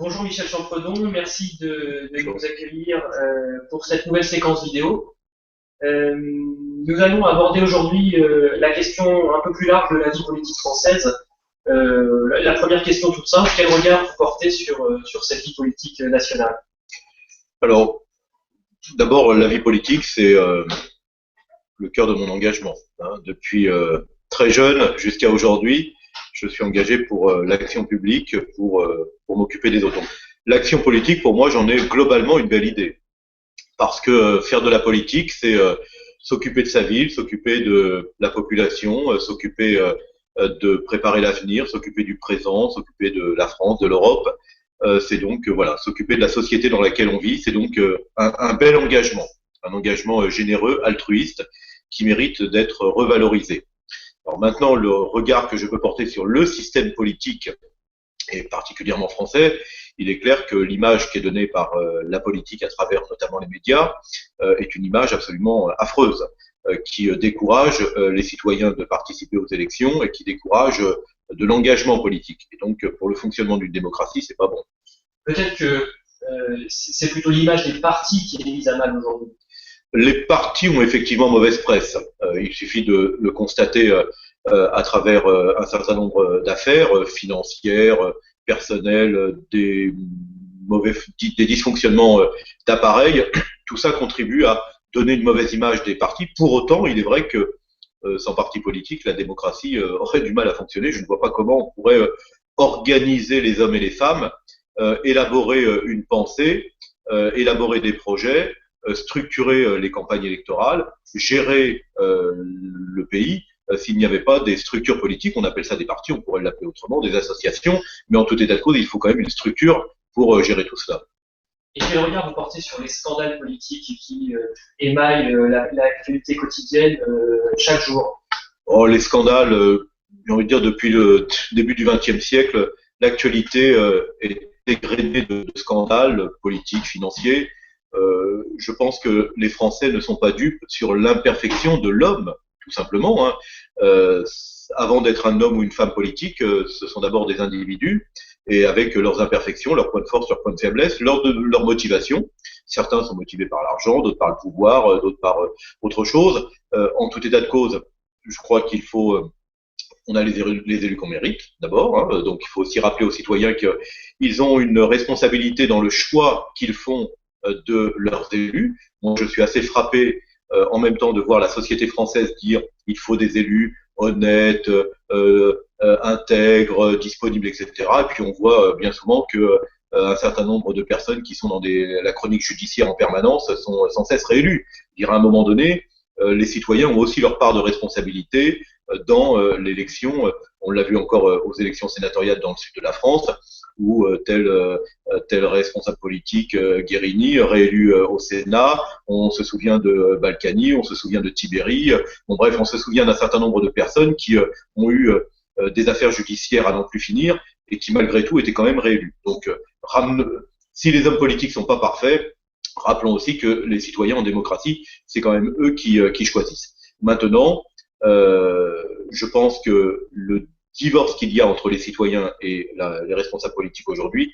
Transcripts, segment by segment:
Bonjour Michel Champredon, merci de nous accueillir pour cette nouvelle séquence vidéo. Nous allons aborder aujourd'hui la question un peu plus large de la vie politique française. La première question toute simple, quel regard vous portez sur cette vie politique nationale? Alors, d'abord, la vie politique, c'est le cœur de mon engagement. Depuis très jeune jusqu'à aujourd'hui, je suis engagé pour l'action publique, pour m'occuper des autres. Donc, l'action politique, pour moi, j'en ai globalement une belle idée. Parce que faire de la politique, c'est s'occuper de sa ville, s'occuper de la population, s'occuper de préparer l'avenir, s'occuper du présent, s'occuper de la France, de l'Europe. C'est donc voilà, s'occuper de la société dans laquelle on vit. C'est donc un bel engagement, un engagement généreux, altruiste, qui mérite d'être revalorisé. Alors maintenant, le regard que je peux porter sur le système politique, et particulièrement français, il est clair que l'image qui est donnée par la politique à travers notamment les médias est une image absolument affreuse, qui décourage les citoyens de participer aux élections et qui décourage de l'engagement politique. Et donc, pour le fonctionnement d'une démocratie, c'est pas bon. Peut-être que c'est plutôt l'image des partis qui est mise à mal aujourd'hui. Les partis ont effectivement mauvaise presse. Il suffit de le constater à travers un certain nombre d'affaires financières, personnelles, des dysfonctionnements d'appareils. Tout ça contribue à donner une mauvaise image des partis. Pour autant, il est vrai que sans parti politique, la démocratie aurait du mal à fonctionner. Je ne vois pas comment on pourrait organiser les hommes et les femmes, élaborer une pensée, élaborer des projets, structurer les campagnes électorales, gérer le pays, s'il n'y avait pas des structures politiques. On appelle ça des partis, on pourrait l'appeler autrement, des associations, mais en tout état de cause, il faut quand même une structure pour gérer tout cela. Et quel regard vous portez sur les scandales politiques qui émaillent l'actualité quotidienne chaque jour? Oh, les scandales, j'ai envie de dire, depuis le début du XXe siècle, l'actualité est dégradée de scandales politiques, financiers. Je pense que les Français ne sont pas dupes sur l'imperfection de l'homme, tout simplement. Avant d'être un homme ou une femme politique, ce sont d'abord des individus, et avec leurs imperfections, leurs points de force, leurs points de faiblesse, leur motivation. Certains sont motivés par l'argent, d'autres par le pouvoir, d'autres par autre chose. En tout état de cause, je crois qu'il faut on a les élus qu'on mérite, d'abord. Donc, il faut aussi rappeler aux citoyens qu'ils ont une responsabilité dans le choix qu'ils font de leurs élus. Moi, je suis assez frappé en même temps de voir la société française dire il faut des élus honnêtes, intègres, disponibles, etc. Et puis, on voit bien souvent que un certain nombre de personnes qui sont dans la chronique judiciaire en permanence sont sans cesse réélues. Dire à un moment donné, les citoyens ont aussi leur part de responsabilité dans l'élection. On l'a vu encore aux élections sénatoriales dans le sud de la France, où tel responsable politique, Guérini, réélu au Sénat. On se souvient de Balkany, on se souvient de Tiberi. Bon, bref, on se souvient d'un certain nombre de personnes qui ont eu des affaires judiciaires à n'en plus finir et qui, malgré tout, étaient quand même réélus. Donc, si les hommes politiques sont pas parfaits, rappelons aussi que les citoyens en démocratie, c'est quand même eux qui choisissent. Maintenant, je pense que le divorce qu'il y a entre les citoyens et les responsables politiques aujourd'hui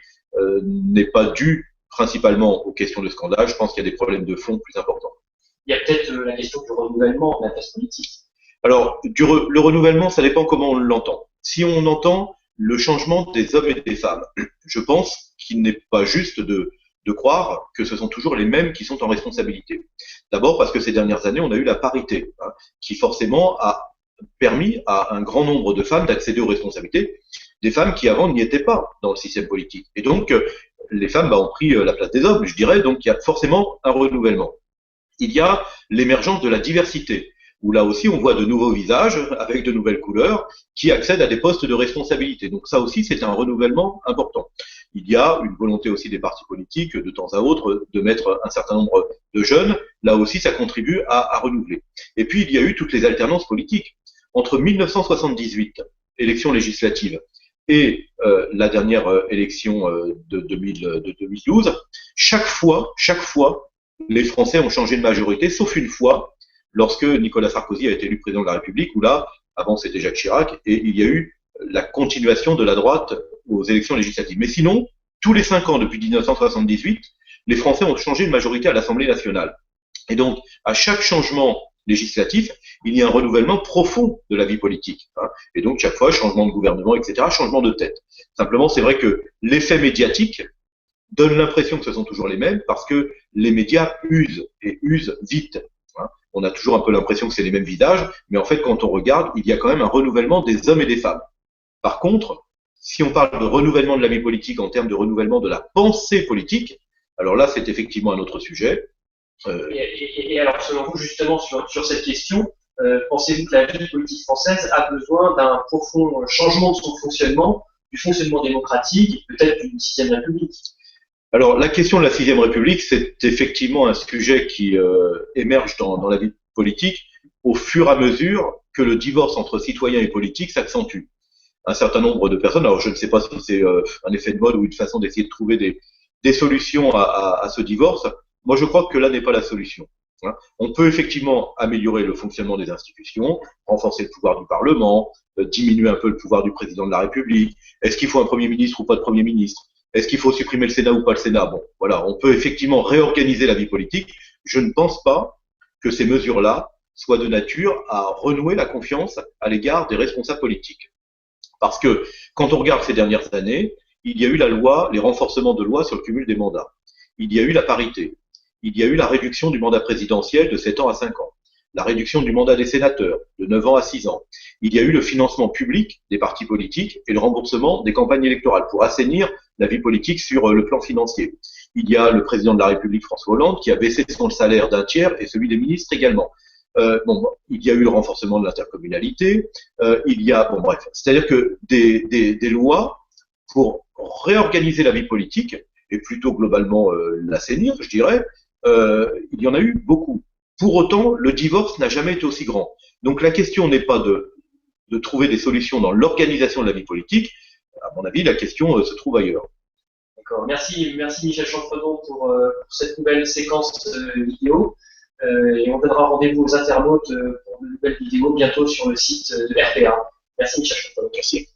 n'est pas dû principalement aux questions de scandale. Je pense qu'il y a des problèmes de fond plus importants. Il y a peut-être la question du renouvellement de la classe politique. Alors, le renouvellement, ça dépend comment on l'entend. Si on entend le changement des hommes et des femmes, je pense qu'il n'est pas juste de croire que ce sont toujours les mêmes qui sont en responsabilité. D'abord parce que ces dernières années, on a eu la parité, qui forcément a permis à un grand nombre de femmes d'accéder aux responsabilités, des femmes qui avant n'y étaient pas dans le système politique. Et donc, les femmes ont pris la place des hommes, je dirais, donc il y a forcément un renouvellement. Il y a l'émergence de la diversité, où là aussi on voit de nouveaux visages avec de nouvelles couleurs qui accèdent à des postes de responsabilité. Donc ça aussi c'est un renouvellement important. Il y a une volonté aussi des partis politiques de temps à autre de mettre un certain nombre de jeunes. Là aussi ça contribue à renouveler. Et puis il y a eu toutes les alternances politiques. Entre 1978, élection législative, et la dernière élection de 2012, chaque fois, les Français ont changé de majorité, sauf une fois, lorsque Nicolas Sarkozy a été élu président de la République, où là, avant c'était Jacques Chirac, et il y a eu la continuation de la droite aux élections législatives. Mais sinon, tous les 5 ans depuis 1978, les Français ont changé de majorité à l'Assemblée nationale. Et donc, à chaque changement législatif, il y a un renouvellement profond de la vie politique. Et donc, chaque fois, changement de gouvernement, etc., changement de tête. Simplement, c'est vrai que l'effet médiatique donne l'impression que ce sont toujours les mêmes parce que les médias usent et usent vite. On a toujours un peu l'impression que c'est les mêmes visages, mais en fait, quand on regarde, il y a quand même un renouvellement des hommes et des femmes. Par contre, si on parle de renouvellement de la vie politique en termes de renouvellement de la pensée politique, alors là, c'est effectivement un autre sujet. Et alors, selon vous, justement, sur cette question, pensez-vous que la vie politique française a besoin d'un profond changement de son fonctionnement, du fonctionnement démocratique, peut-être d'une sixième république? Alors, la question de la sixième république, c'est effectivement un sujet qui émerge dans la vie politique au fur et à mesure que le divorce entre citoyens et politiques s'accentue. Un certain nombre de personnes, alors je ne sais pas si c'est un effet de mode ou une façon d'essayer de trouver des solutions à ce divorce. Moi, je crois que là n'est pas la solution. On peut effectivement améliorer le fonctionnement des institutions, renforcer le pouvoir du Parlement, diminuer un peu le pouvoir du président de la République. Est-ce qu'il faut un Premier ministre ou pas de Premier ministre? Est-ce qu'il faut supprimer le Sénat ou pas le Sénat? Bon, voilà, on peut effectivement réorganiser la vie politique. Je ne pense pas que ces mesures-là soient de nature à renouer la confiance à l'égard des responsables politiques. Parce que quand on regarde ces dernières années, il y a eu la loi, les renforcements de loi sur le cumul des mandats. Il y a eu la parité. Il y a eu la réduction du mandat présidentiel de 7 ans à 5 ans. La réduction du mandat des sénateurs de 9 ans à 6 ans. Il y a eu le financement public des partis politiques et le remboursement des campagnes électorales pour assainir la vie politique sur le plan financier. Il y a le président de la République, François Hollande, qui a baissé son salaire d'un tiers et celui des ministres également. Il y a eu le renforcement de l'intercommunalité. Il y a, bref, c'est-à-dire que des lois pour réorganiser la vie politique et plutôt globalement l'assainir, je dirais, il y en a eu beaucoup. Pour autant, le divorce n'a jamais été aussi grand. Donc la question n'est pas de trouver des solutions dans l'organisation de la vie politique. À mon avis, la question se trouve ailleurs. D'accord. Merci Michel Chamfredon pour cette nouvelle séquence vidéo. Et on donnera rendez-vous aux internautes pour de nouvelles vidéos bientôt sur le site de RPA. Merci Michel Chamfredon. Merci.